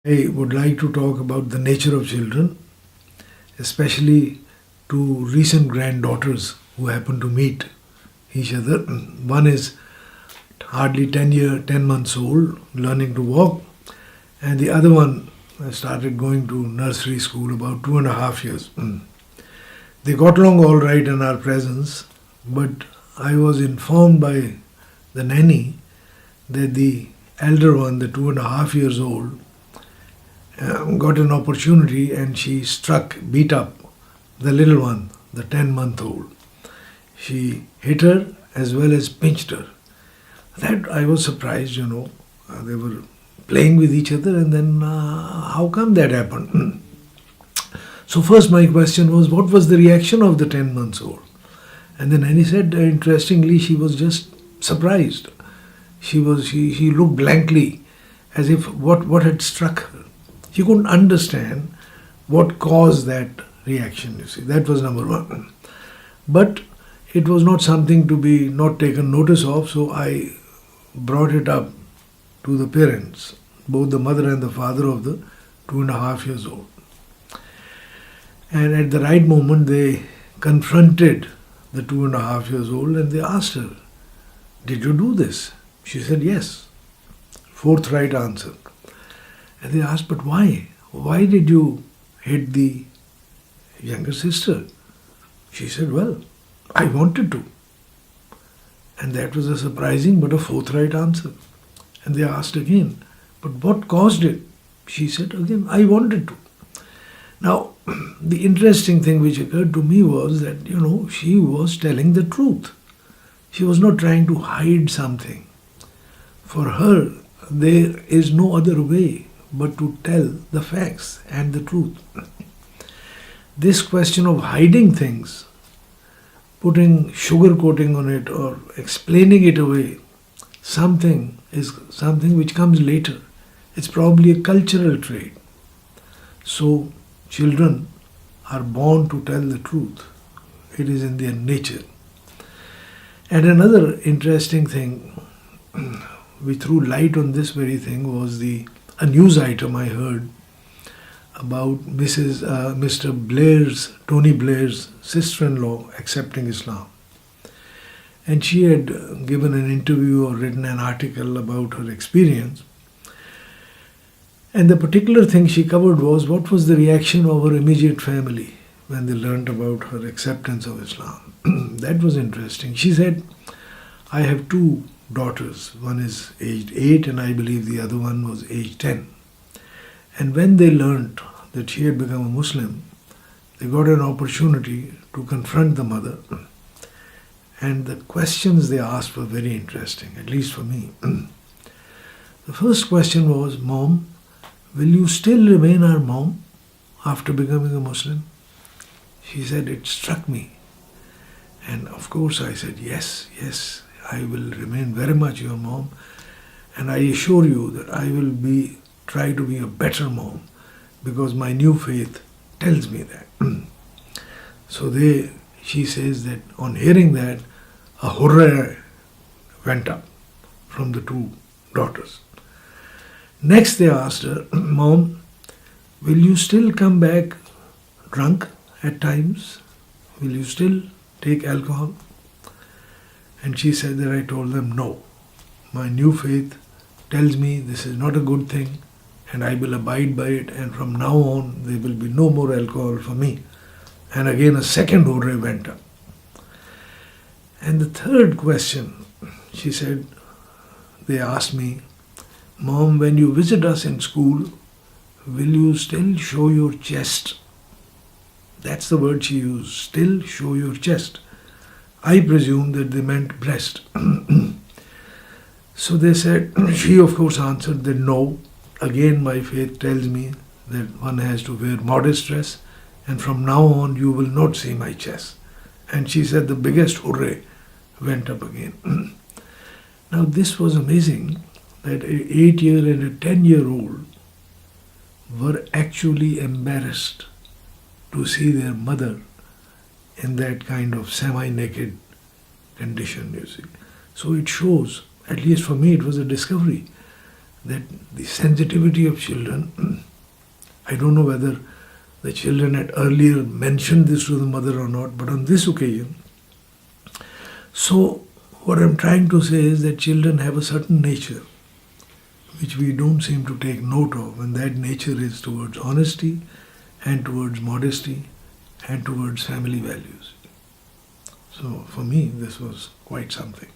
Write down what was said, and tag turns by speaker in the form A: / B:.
A: I would like to talk about the nature of children, especially to recent granddaughters who happen to meet each other. One is hardly 10 months old, learning to walk, and the other one started going to nursery school about 2.5 years. They got along all right in our presence, but I was informed by the nanny that the elder one, the 2.5 years old, got an opportunity and she beat up the little one, the 10-month-old. She hit her as well as pinched her. That I was surprised. They were playing with each other, and then how come that happened? So first my question was, what was the reaction of the 10 months old? And then Annie said, interestingly, she was just surprised. She looked blankly as if what had struck her. She couldn't understand what caused that reaction, That was number one. But it was not something to be not taken notice of, so I brought it up to the parents, both the mother and the father of the 2.5 years old. And at the right moment, they confronted the 2.5 years old and they asked her, "Did you do this?" She said, "Yes." Forthright answer. And they asked, "But why? Why did you hit the younger sister?" She said, "Well, I wanted to." And that was a surprising but a forthright answer. And they asked again, "But what caused it?" She said again, "I wanted to." Now, the interesting thing which occurred to me was that, she was telling the truth. She was not trying to hide something. For her, there is no other way but to tell the facts and the truth. This question of hiding things, putting sugar coating on it or explaining it away, is something which comes later. It's probably a cultural trait. So children are born to tell the truth. It is in their nature. And another interesting thing, we threw light on this very thing, was a news item I heard about Tony Blair's sister-in-law accepting Islam. And she had given an interview or written an article about her experience. And the particular thing she covered was what was the reaction of her immediate family when they learnt about her acceptance of Islam. That was interesting. She said, "I have two daughters. One is aged 8 and I believe the other one was aged 10. And when they learnt that she had become a Muslim, they got an opportunity to confront the mother. And the questions they asked were very interesting, at least for me. The first question was, 'Mom, will you still remain our mom after becoming a Muslim?' She said, "It struck me. And of course I said, yes, I will remain very much your mom. And I assure you that I will try to be a better mom because my new faith tells me that." So she says that on hearing that, a hurrah went up from the two daughters. Next they asked her, "Mom, will you still come back drunk at times? Will you still take alcohol?" And she said that I told them, "No, my new faith tells me this is not a good thing and I will abide by it, and from now on there will be no more alcohol for me." And again a second hurrah went up. And the third question, she said, they asked me, "Mom, when you visit us in school, will you still show your chest?" That's the word she used, still show your chest. I presume that they meant breast. So they said, she of course answered that no, again my faith tells me that one has to wear modest dress and from now on you will not see my chest. And she said the biggest hooray went up again. Now this was amazing that an 8-year and a 10-year-old were actually embarrassed to see their mother in that kind of semi-naked condition, So it shows, at least for me it was a discovery, that the sensitivity of children, I don't know whether the children had earlier mentioned this to the mother or not, but on this occasion, so what I'm trying to say is that children have a certain nature which we don't seem to take note of, and that nature is towards honesty and towards modesty and towards family values. So for me, this was quite something.